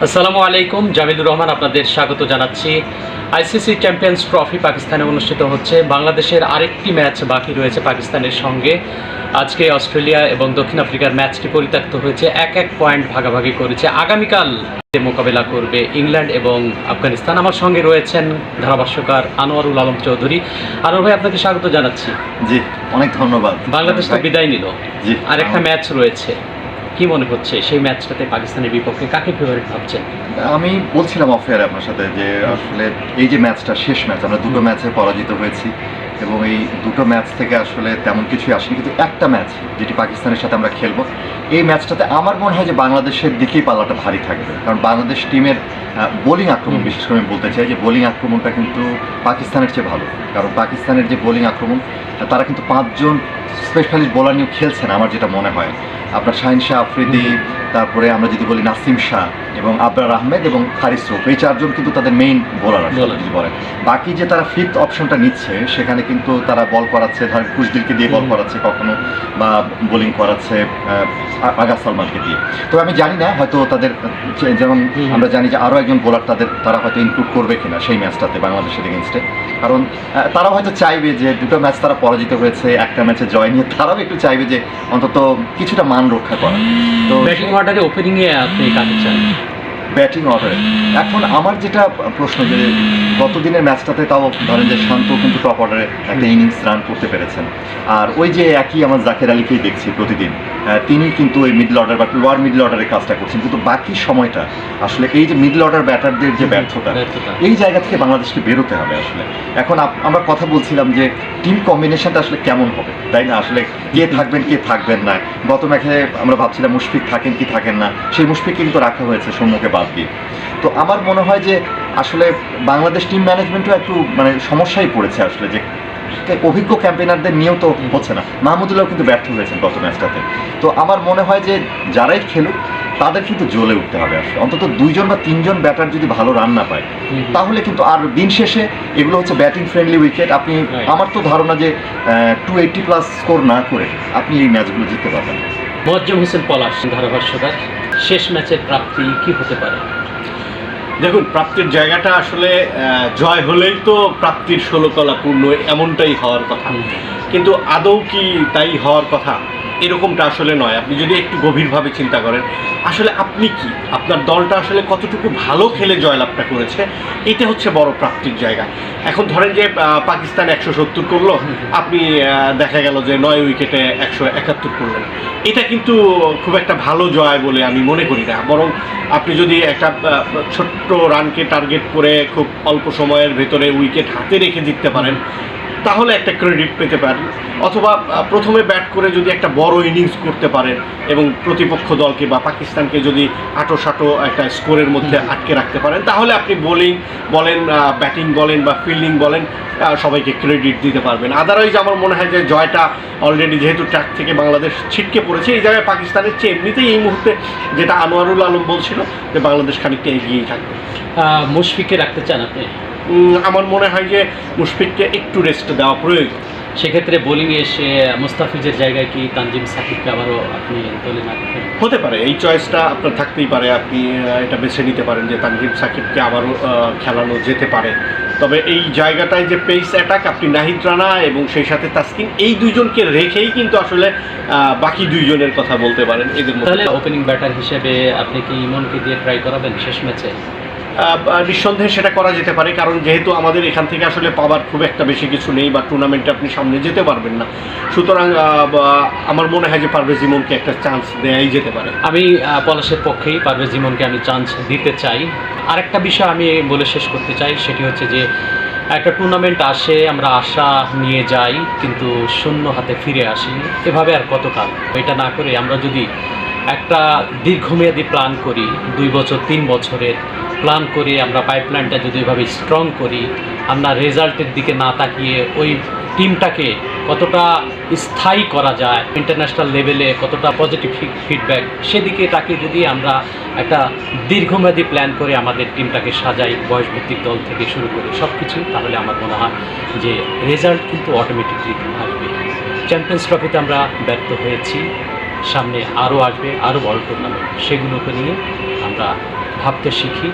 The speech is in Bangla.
আসসালামু আলাইকুম, জামিলুর রহমান আপনাদের স্বাগত জানাচ্ছি। আইসিসি চ্যাম্পিয়ন্স ট্রফি পাকিস্তানে অনুষ্ঠিত হচ্ছে। বাংলাদেশের আরেকটি ম্যাচ বাকি রয়েছে পাকিস্তানের সঙ্গে। আজকে অস্ট্রেলিয়া এবং দক্ষিণ আফ্রিকার ম্যাচটি পরিত্যক্ত হয়েছে, এক এক পয়েন্ট ভাগাভাগি করেছে। আগামীকাল মোকাবেলা করবে ইংল্যান্ড এবং আফগানিস্তান। আমার সঙ্গে রয়েছেন ধারাভাষ্যকার আনোয়ারুল আলম চৌধুরী। আনোয়ার ভাই, আপনাকে স্বাগত জানাচ্ছি। জি, অনেক ধন্যবাদ। বাংলাদেশ তো বিদায় নিল, জি, আরেকটা ম্যাচ রয়েছে। কি মনে হচ্ছে সেই ম্যাচটাতে পাকিস্তানের বিপক্ষে কাকে ফেভারিট ভাবছেন? আমি বলছিলাম অফ এয়ারে আপনার সাথে যে আসলে এই যে ম্যাচটা শেষ ম্যাচ, আমরা দুটো ম্যাচে পরাজিত হয়েছি এবং এই দুটো ম্যাচ থেকে আসলে তেমন কিছুই আসেনি, কিন্তু একটা ম্যাচ যেটি পাকিস্তানের সাথে আমরা খেলবো, এই ম্যাচটাতে আমার মনে হয় যে বাংলাদেশের দিকেই পাল্লাটা ভারী থাকবে। কারণ বাংলাদেশ টিমের বোলিং আক্রমণ, বিশেষ করে আমি বলতে চাই যে বোলিং আক্রমণটা কিন্তু পাকিস্তানের চেয়ে ভালো। কারণ পাকিস্তানের যে বোলিং আক্রমণ, তারা কিন্তু 5 জন স্পেশালিস্ট বোলার নিয়েও খেলছেন আমার যেটা মনে হয়। আপনার শাহিন শাহ আফ্রিদি, তারপরে আমরা যদি বলি নাসিম শাহ এবং আবরার আহমেদ এবং হারিস রৌফ, এই 4 জন কিন্তু তাদের মেইন বোলার আসলে যদি বলেন। বাকি যে তারা ফিফথ অপশনটা নিচ্ছে, সেখানে কিন্তু তারা বল করাচ্ছে, ধরেন খুশদিলকে দিয়ে বল করাচ্ছে কখনো, বা বোলিং করাচ্ছে আগা সালমানকে দিয়ে। তো আমি জানি না, হয়তো তাদের যেমন আমরা জানি যে আরও একজন বোলার তারা হয়তো ইনক্লুড করবে কিনা সেই ম্যাচটাতে বাংলাদেশের এগেনস্টে। কারণ তারাও হয়তো চাইবে যে দুটো ম্যাচ তারা পরাজিত হয়েছে, একটা ম্যাচে জয় নিয়ে তারাও একটু চাইবে যে অন্তত কিছুটা মান রক্ষা করা। তো ব্যাটিং অর্ডারে ওপেনিংয়ে আপনি কাকে চান? ব্যাটিং অর্ডারে এখন আমার যেটা প্রশ্ন, যে গত দিনের ম্যাচটাতে তাও ধরেন যে শান্ত কিন্তু টপ অর্ডারে একটা ইনিংস রান করতে পেরেছেন। আর ওই যে একই আমার জাকের আলীকেই দেখছি প্রতিদিন, তিনি কিন্তু ওই মিডল অর্ডার বা লোয়ার মিডল অর্ডারের কাজটা করছেন। কিন্তু বাকি সময়টা আসলে এই যে মিডল অর্ডার ব্যাটারদের যে ব্যর্থতা, এই জায়গা থেকে বাংলাদেশকে বেরোতে হবে আসলে। এখন আমরা কথা বলছিলাম যে টিম কম্বিনেশনটা আসলে কেমন হবে, তাই না? আসলে কে থাকবেন কে থাকবেন না। গত ম্যাচে আমরা ভাবছিলাম মুশফিক থাকেন কি থাকেন না, সেই মুশফিককে কিন্তু রাখা হয়েছে সম্মুখে বাদ দিয়ে। তো আমার মনে হয় যে আসলে বাংলাদেশ টিম ম্যানেজমেন্টও একটু সমস্যায় পড়েছে আসলে, যে অভিজ্ঞ ক্যাম্পেনারদের নিয়েও তো হচ্ছে না। মাহমুদুল্লাহ কিন্তু ব্যর্থ হয়েছেন গত ম্যাচটাতে। তো আমার মনে হয় যে যারাই খেলুক তাদের কিন্তু জ্বলে উঠতে হবে আসলে। অন্তত 2 জন বা 3 জন ব্যাটার যদি ভালো রান না পায়, তাহলে কিন্তু আর দিন শেষে এগুলো হচ্ছে ব্যাটিং ফ্রেন্ডলি উইকেট। আপনি, আমার তো ধারণা যে 280+ স্কোর না করে আপনি এই ম্যাচগুলো জিততে পারবেন। মোয়াজ্জেম হোসেন পলাশ, ধারাভাষ্যকার, শেষ ম্যাচের প্রাপ্তি কি হতে পারে? দেখুন, প্রাপ্তির জায়গাটা আসলে জয় হলেই তো প্রাপ্তির 16 কলা পূর্ণ, এমনটাই হওয়ার কথা। কিন্তু আদৌ কি তাই হওয়ার কথা? এরকমটা আসলে নয়। আপনি যদি একটু গভীরভাবে চিন্তা করেন, আসলে আপনি কি, আপনার দলটা আসলে কতটুকু ভালো খেলে জয়লাভটা করেছে, এটা হচ্ছে বড় প্রাপ্তির জায়গা। এখন ধরেন যে পাকিস্তান 170 করলো, আপনি দেখা গেল যে 9 উইকেটে 171 করলেন। এটা কিন্তু খুব একটা ভালো জয় বলে আমি মনে করি না। বরং আপনি যদি একটা ছোট্ট রানকে টার্গেট করে খুব অল্প সময়ের ভেতরে উইকেট হাতে রেখে জিততে পারেন, তাহলে একটা ক্রেডিট পেতে পারেন। অথবা প্রথমে ব্যাট করে যদি একটা বড় ইনিংস করতে পারেন এবং প্রতিপক্ষ দলকে বা পাকিস্তানকে যদি আঁটো একটা স্কোরের মধ্যে আটকে রাখতে পারেন, তাহলে আপনি বোলিং বলেন, ব্যাটিং বলেন বা ফিল্ডিং বলেন, সবাইকে ক্রেডিট দিতে পারবেন। আদারওয়াইজ আমার মনে হয় যে জয়টা অলরেডি যেহেতু ট্র্যাক থেকে বাংলাদেশ ছিটকে পড়েছে, এই জায়গায় পাকিস্তানের চেয়ে এমনিতেই এই মুহূর্তে, যেটা আনোয়ারুল আলম বলছিল, যে বাংলাদেশ খানিকটা এগিয়েই থাকবে। মুশফিককে রাখতে চান আপনি? আমার মনে হয় যে মুশফিককে একটু রেস্ট দেওয়া প্রয়োজন। সেক্ষেত্রে বোলিংয়ে এসে মুস্তাফিজের জায়গায় কি তানজিম সাকিবকে আবারও আপনি দলে না রাখেন? হতে পারে, এই চয়েসটা আপনার থাকতেই পারে। আপনি এটা বেছে নিতে পারেন যে তানজিম সাকিবকে আবারও খেলানো যেতে পারে। তবে এই জায়গাটায় যে পেস অ্যাটাক, আপনি নাহিদ রানা এবং সেই সাথে তাসকিন, এই 2 জনকে রেখেই কিন্তু আসলে বাকি 2 জনের কথা বলতে পারেন এদের মধ্যে। তাহলে ওপেনিং ব্যাটার হিসেবে আপনি কি ইমনকে দিয়ে ট্রাই করাবেন শেষ ম্যাচে? নিঃসন্দেহে সেটা করা যেতে পারে, কারণ যেহেতু আমাদের এখান থেকে আসলে পাওয়ার খুব একটা বেশি কিছু নেই, বা টুর্নামেন্টে আপনি সামনে যেতে পারবেন না। সুতরাং আমার মনে হয় যে পারভেজ ইমনকে একটা চান্স দেওয়াই যেতে পারে। আমি পলাশের পক্ষেই, পারভেজ ইমনকে আমি চান্স দিতে চাই। আরেকটা বিষয় আমি বলে শেষ করতে চাই, সেটি হচ্ছে যে একটা টুর্নামেন্ট আসে, আমরা আশা নিয়ে যাই, কিন্তু শূন্য হাতে ফিরে আসি। এভাবে আর কতকাল? এটা না করে আমরা যদি একটা দীর্ঘমেয়াদী প্ল্যান করি, 2 বছর 3 বছরের প্ল্যান করে আমরা পাইপলাইনটা যদি এভাবে স্ট্রং করি, আমরা রেজাল্টের দিকে না তাকিয়ে ওই টিমটাকে কতটা স্থায়ী করা যায়, ইন্টারন্যাশনাল লেভেলে কতটা পজিটিভ ফিডব্যাক, সেদিকে তাকে যদি আমরা একটা দীর্ঘমেয়াদী প্ল্যান করে আমাদের টিমটাকে সাজাই, বয়সভিত্তিক দল থেকে শুরু করে সব কিছু, তাহলে আমার মনে হয় যে রেজাল্ট কিন্তু অটোমেটিকলি আসবে। চ্যাম্পিয়ন্স ট্রফিতে আমরা ব্যর্থ হয়েছি, সামনে আরও আসবে আরও বড় টুর্নামেন্ট, সেগুলোকে নিয়ে আমরা ভাবতে শিখি।